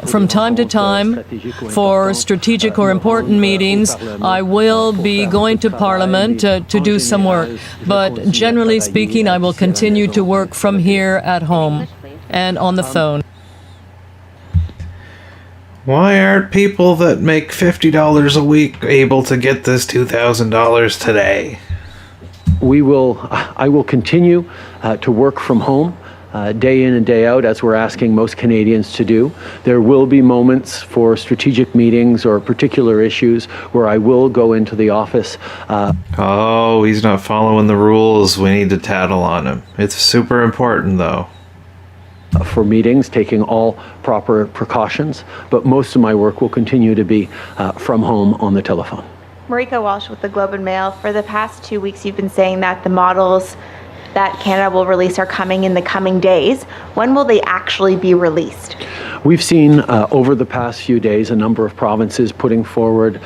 from time to time, for strategic or important meetings, I will be going to Parliament to do some work. But generally speaking, I will continue to work from here at home and on the phone. Why aren't people that make $50 a week able to get this $2,000 today? I will continue to work from home day in and day out, as we're asking most Canadians to do. There will be moments for strategic meetings or particular issues where I will go into the office. Oh, he's not following the rules. We need to tattle on him. It's super important, though. For meetings, taking all proper precautions, but most of my work will continue to be from home on the telephone. Marika Walsh with the Globe and Mail. For the past 2 weeks, you've been saying that the models that Canada will release are coming in the coming days. When will they actually be released? We've seen over the past few days a number of provinces putting forward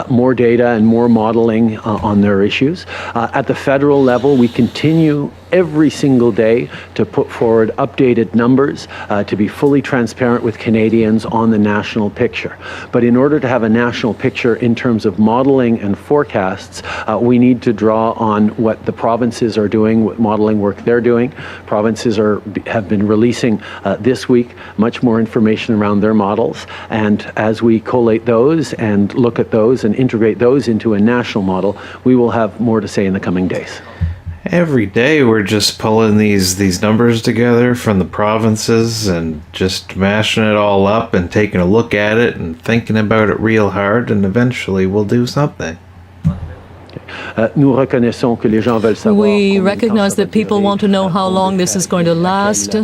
more data and more modeling on their issues. At the federal level, we continue every single day to put forward updated numbers to be fully transparent with Canadians on the national picture. But in order to have a national picture in terms of modeling and forecasts, we need to draw on what the provinces are doing, what modeling work they're doing. Provinces have been releasing this week much more information around their models, and as we collate those and look at those and integrate those into a national model, we will have more to say in the coming days. Every day we're just pulling these numbers together from the provinces and just mashing it all up and taking a look at it and thinking about it real hard, and eventually we'll do something. We recognize that people want to know how long this is going to last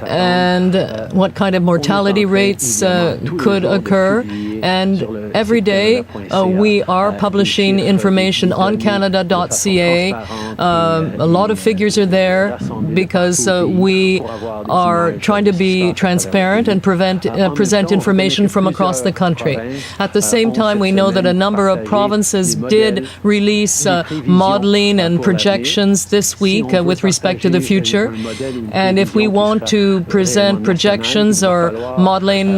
and what kind of mortality rates could occur. And every day we are publishing information on Canada.ca. A lot of figures are there because we are trying to be transparent and present information from across the country. At the same time, we know that a number of provinces did release modeling and projections this week with respect to the future. And if we want to present projections or modeling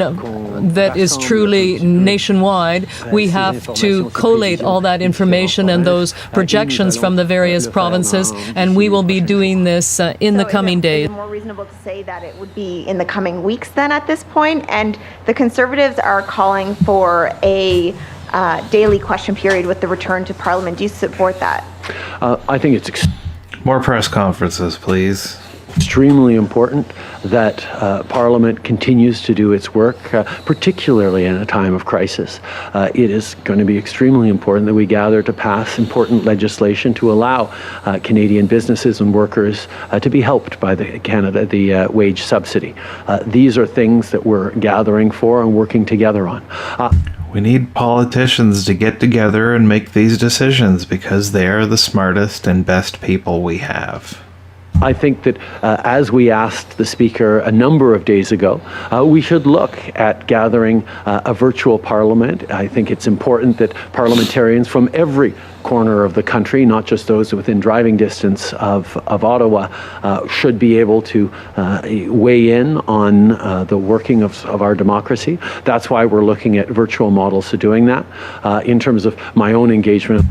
that is truly nationwide, we have to collate all that information and those projections from the various provinces, and we will be doing this in the coming days. Is it more reasonable to say that it would be in the coming weeks then at this point? And the Conservatives are calling for a daily question period with the return to Parliament. Do you support that? I think it's more press conferences, please. Extremely important that Parliament continues to do its work, particularly in a time of crisis. It is going to be extremely important that we gather to pass important legislation to allow Canadian businesses and workers to be helped by the wage subsidy. These are things that we're gathering for and working together on. We need politicians to get together and make these decisions because they are the smartest and best people we have. I think that as we asked the Speaker a number of days ago, we should look at gathering a virtual parliament. I think it's important that parliamentarians from every corner of the country, not just those within driving distance of Ottawa, should be able to weigh in on the working of our democracy. That's why we're looking at virtual models to doing that. In terms of my own engagement,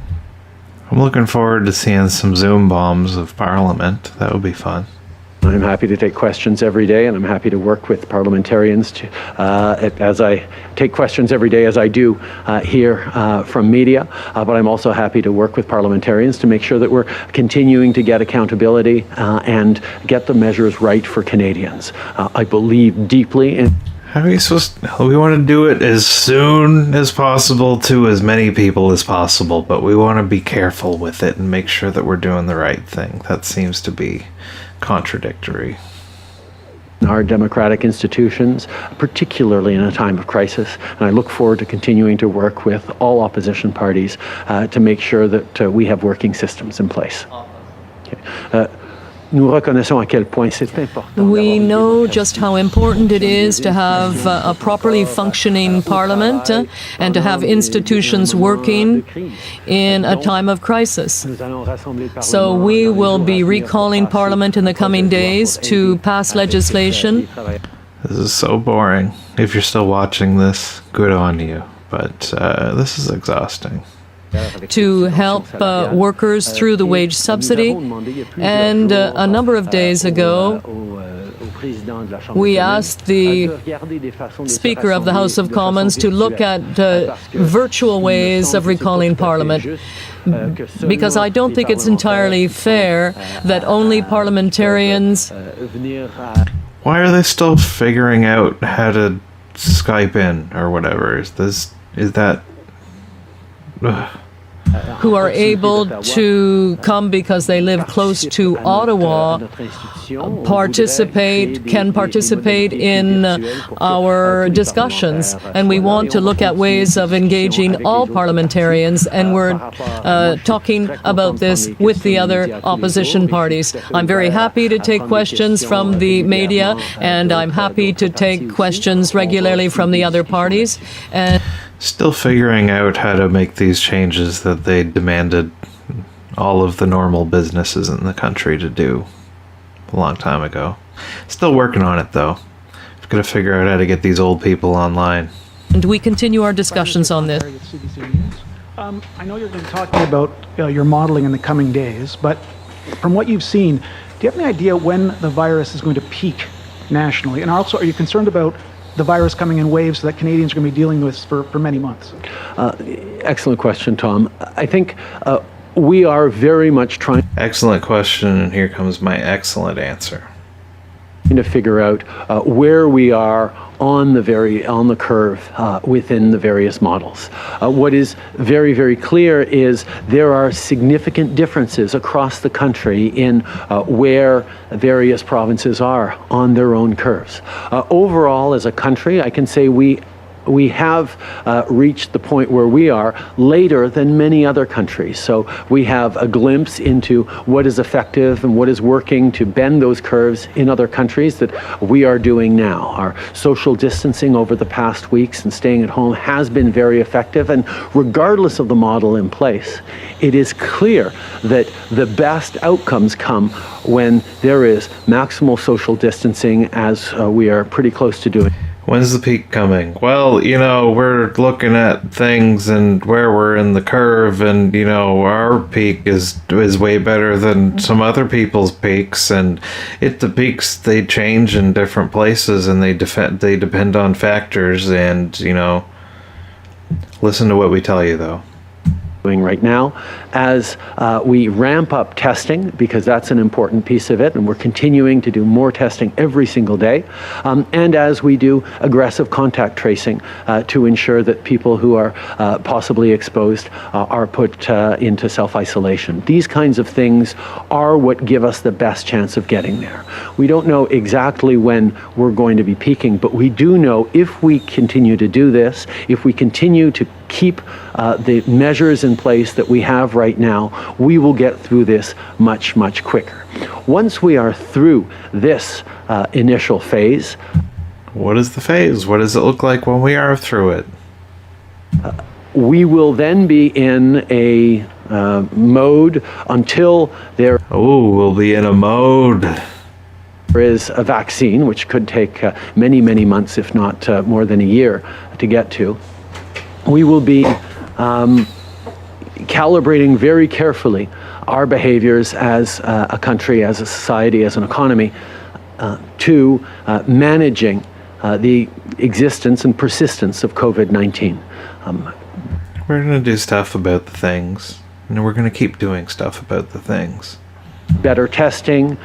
I'm looking forward to seeing some Zoom bombs of Parliament. That would be fun. I'm happy to take questions every day, and I'm happy to work with parliamentarians as I take questions every day, as I do here from media. But I'm also happy to work with parliamentarians to make sure that we're continuing to get accountability and get the measures right for Canadians. I believe deeply in... How are you supposed to, we want to do it as soon as possible to as many people as possible, but we want to be careful with it and make sure that we're doing the right thing. That seems to be contradictory. our democratic institutions, particularly in a time of crisis. And I look forward to continuing to work with all opposition parties to make sure that we have working systems in place. Okay. We know just how important it is to have a properly functioning parliament and to have institutions working in a time of crisis. So we will be recalling parliament in the coming days to pass legislation. This is so boring. If you're still watching this, good on you. But this is exhausting. To help workers through the wage subsidy. And a number of days ago, we asked the Speaker of the House of Commons to look at virtual ways of recalling Parliament, because I don't think it's entirely fair that only parliamentarians... Why are they still figuring out how to Skype in or whatever? Is that... who are able to come because they live close to Ottawa, can participate in our discussions. And we want to look at ways of engaging all parliamentarians, and we're talking about this with the other opposition parties. I'm very happy to take questions from the media, and I'm happy to take questions regularly from the other parties. And still figuring out how to make these changes that they demanded all of the normal businesses in the country to do a long time ago. Still working on it, though. I've got to figure out how to get these old people online. And we continue our discussions on this. I know you're going to be talking about your modeling in the coming days, but from what you've seen, do you have any idea when the virus is going to peak nationally? And also, are you concerned about the virus coming in waves that Canadians are going to be dealing with for many months? Excellent question, Tom. I think we are very much trying... Excellent question, and here comes my excellent answer. To figure out where we are on the curve within the various models. What is very, very clear is there are significant differences across the country in where various provinces are on their own curves. Overall, as a country, I can say we have reached the point where we are later than many other countries. So we have a glimpse into what is effective and what is working to bend those curves in other countries that we are doing now. Our social distancing over the past weeks and staying at home has been very effective, and regardless of the model in place, it is clear that the best outcomes come when there is maximal social distancing, as we are pretty close to doing. When's the peak coming? Well, we're looking at things and where we're in the curve, and, our peak is way better than some other people's peaks, and the peaks, they change in different places, and they depend on factors, and, listen to what we tell you, though. Doing right now as we ramp up testing, because that's an important piece of it, and we're continuing to do more testing every single day, and as we do aggressive contact tracing to ensure that people who are possibly exposed are put into self-isolation. These kinds of things are what give us the best chance of getting there. We don't know exactly when we're going to be peaking, but we do know if we continue to do this, if we continue to keep the measures in place that we have right now, we will get through this much, much quicker. Once we are through this initial phase... What is the phase? What does it look like when we are through it? We will then be in a mode until there... Oh, we'll be in a mode. There is a vaccine, which could take many, many months, if not more than a year, to get to. We will be calibrating very carefully our behaviors as a country, as a society, as an economy, to managing the existence and persistence of COVID-19. We're going to do stuff about the things, and we're going to keep doing stuff about the things. better testing,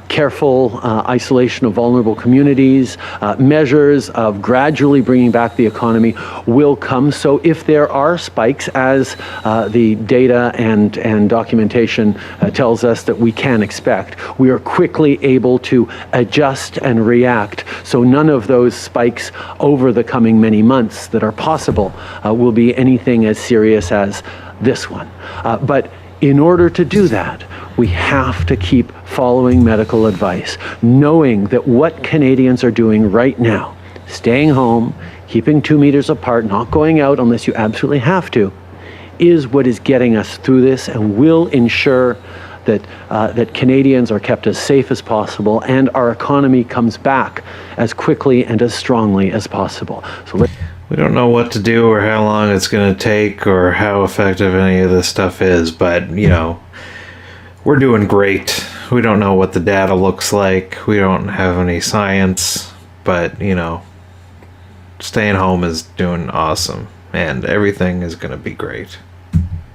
careful isolation of vulnerable communities, measures of gradually bringing back the economy will come. So if there are spikes, as the data and documentation tells us that we can expect, we are quickly able to adjust and react. So none of those spikes over the coming many months that are possible will be anything as serious as this one. But in order to do that, we have to keep following medical advice, knowing that what Canadians are doing right now, staying home, keeping 2 meters apart, not going out unless you absolutely have to, is what is getting us through this and will ensure that that Canadians are kept as safe as possible and our economy comes back as quickly and as strongly as possible. So we don't know what to do or how long it's going to take or how effective any of this stuff is, but, you know, we're doing great. We don't know what the data looks like. We don't have any science, but, you know, staying home is doing awesome, and everything is going to be great.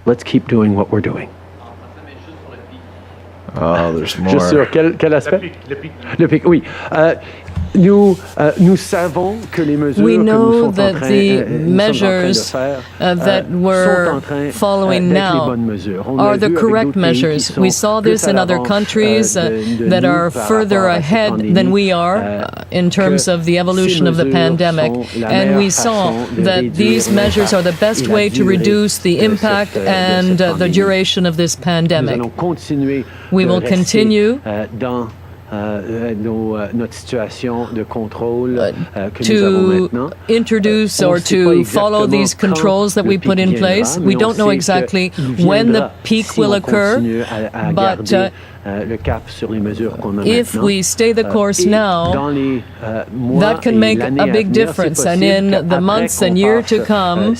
Let's keep doing what we're doing. Oh, there's more. Juste sur quel aspect? Le pic, oui. Nous savons que les mesures we know que nous that the measures that we're following now are the correct measures. We saw this in other countries that are further ahead than we are in terms of the evolution of the pandemic, and we saw that these measures are the best way to reduce the impact and the duration of this pandemic. We will continue to introduce or to follow these controls that we put in place. We don't know exactly when the peak will occur, but if we stay the course now, that can make a big difference. And in the months and year to come,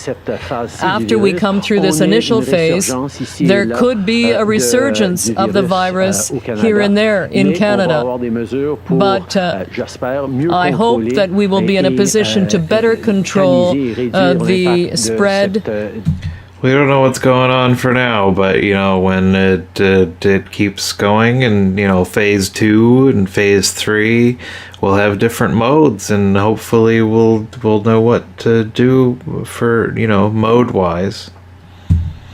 after we come through this initial phase, there could be a resurgence of the virus here and there in Canada. But I hope that we will be in a position to better control the spread. We don't know what's going on for now, but, you know, when it keeps going, and, you know, phase 2 and phase 3 will have different modes, and hopefully we'll know what to do for, you know, mode-wise.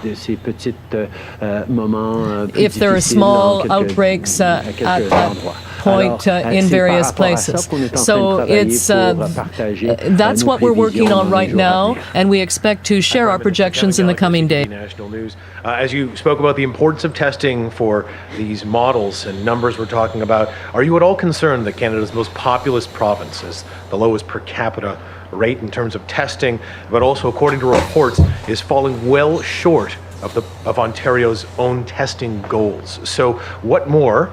If there are small outbreaks at that point in various places. So it's that's what we're working on right now, and we expect to share our projections in the coming days. National news. As you spoke about the importance of testing for these models and numbers we're talking about, are you at all concerned that Canada's most populous province is the lowest per capita rate in terms of testing, but also, according to reports, is falling well short of Ontario's own testing goals? So what more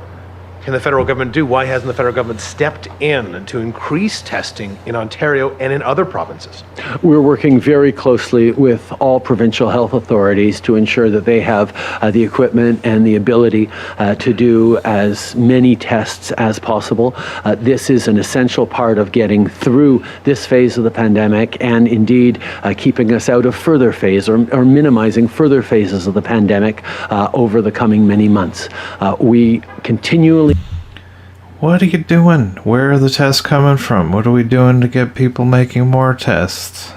can the federal government do? Why hasn't the federal government stepped in to increase testing in Ontario and in other provinces? We're working very closely with all provincial health authorities to ensure that they have the equipment and the ability to do as many tests as possible. This is an essential part of getting through this phase of the pandemic, and indeed keeping us out of further phase or minimizing further phases of the pandemic over the coming many months. We continually. What are you doing? Where are the tests coming from? What are we doing to get people making more tests?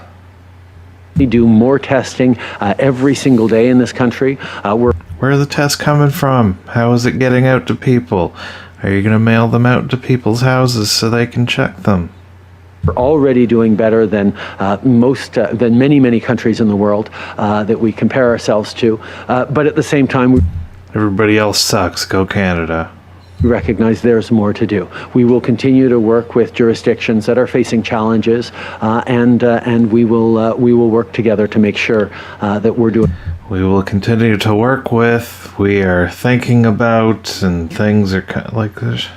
We do more testing every single day in this country. Where are the tests coming from? How is it getting out to people? Are you going to mail them out to people's houses so they can check them? We're already doing better than than many countries in the world that we compare ourselves to. But at the same time, everybody else sucks. Go Canada. We recognize there's more to do. We will continue to work with jurisdictions that are facing challenges, and we will work together to make sure that we're doing. We will continue to work with. We are thinking about, and things are kind of like this.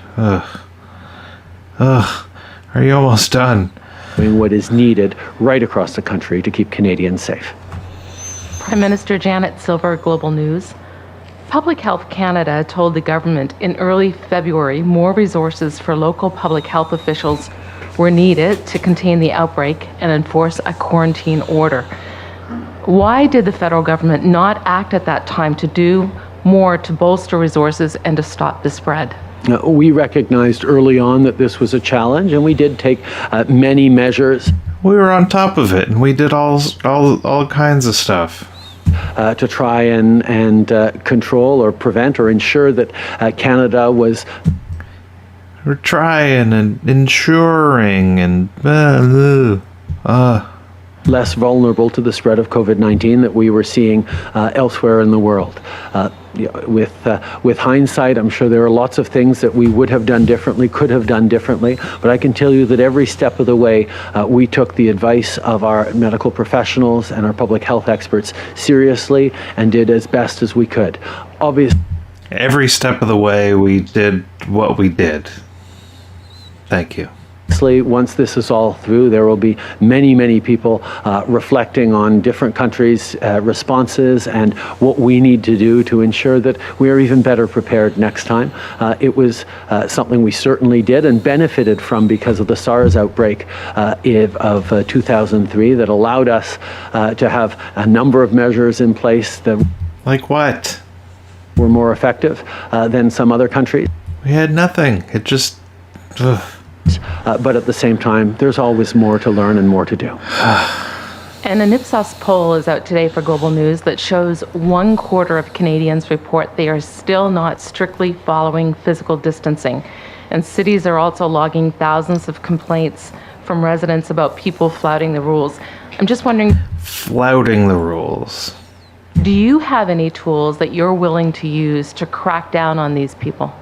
Are you almost done? Doing what is needed right across the country to keep Canadians safe. Prime Minister Janet Silver, Global News. Public Health Canada told the government in early February more resources for local public health officials were needed to contain the outbreak and enforce a quarantine order. Why did the federal government not act at that time to do more to bolster resources and to stop the spread? We recognized early on that this was a challenge, and we did take many measures. We were on top of it, and we did all kinds of stuff. To try and control or prevent or ensure that Canada was... We're trying and ensuring and... less vulnerable to the spread of COVID-19 that we were seeing elsewhere in the world. With hindsight, I'm sure there are lots of things that we would have done differently, could have done differently, but I can tell you that every step of the way, we took the advice of our medical professionals and our public health experts seriously and did as best as we could. Obviously, every step of the way, we did what we did. Thank you. Once this is all through, there will be many people reflecting on different countries' responses and what we need to do to ensure that we are even better prepared next time. It was something we certainly did and benefited from because of the SARS outbreak of 2003 that allowed us to have a number of measures in place that... Like what? ...were more effective than some other countries. We had nothing. It just... but at the same time, there's always more to learn and more to do. And an Ipsos poll is out today for Global News that shows 1/4 of Canadians report they are still not strictly following physical distancing. And cities are also logging thousands of complaints from residents about people flouting the rules. I'm just wondering... Flouting the rules. Do you have any tools that you're willing to use to crack down on these people?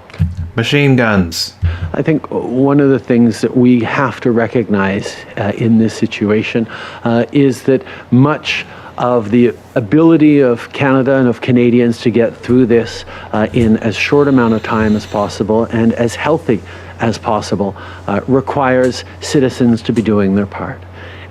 Machine guns. I think one of the things that we have to recognize in this situation is that much of the ability of Canada and of Canadians to get through this in as short amount of time as possible and as healthy as possible requires citizens to be doing their part.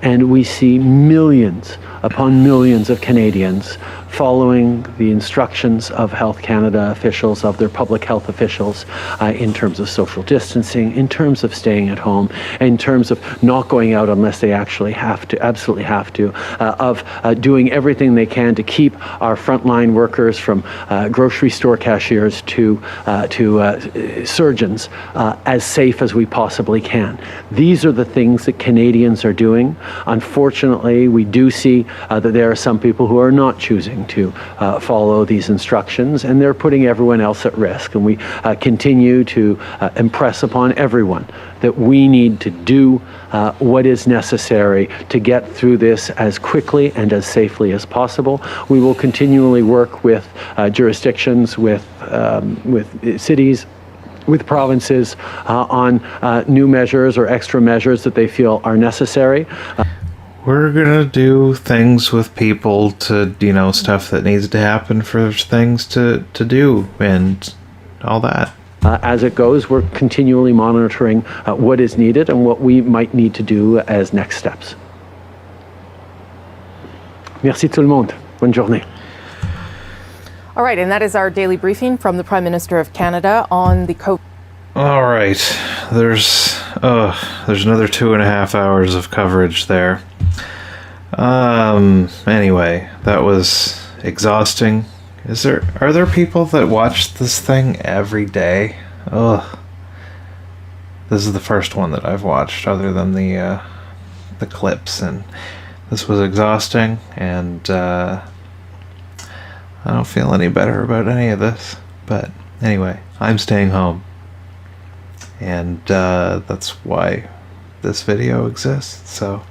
And we see millions upon millions of Canadians following the instructions of Health Canada officials, of their public health officials, in terms of social distancing, in terms of staying at home, in terms of not going out unless they actually have to, absolutely have to, of doing everything they can to keep our frontline workers from grocery store cashiers to surgeons as safe as we possibly can. These are the things that Canadians are doing. Unfortunately, we do see that there are some people who are not choosing to follow these instructions, and they're putting everyone else at risk. And we continue to impress upon everyone that we need to do what is necessary to get through this as quickly and as safely as possible. We will continually work with jurisdictions, with cities, with provinces on new measures or extra measures that they feel are necessary. We're gonna do things with people to, stuff that needs to happen for things to do and all that. As it goes, we're continually monitoring what is needed and what we might need to do as next steps. Merci tout le monde. Bonne journée. All right, and that is our daily briefing from the Prime Minister of Canada on the COVID. All right, there's another 2.5 hours of coverage there. Anyway, that was exhausting. Are there people that watch this thing every day? Ugh. This is the first one that I've watched other than the clips, and this was exhausting, and I don't feel any better about any of this. But anyway, I'm staying home, and that's why this video exists. So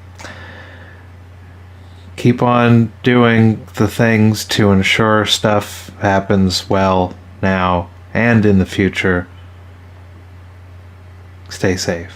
keep on doing the things to ensure stuff happens well now and in the future. Stay safe.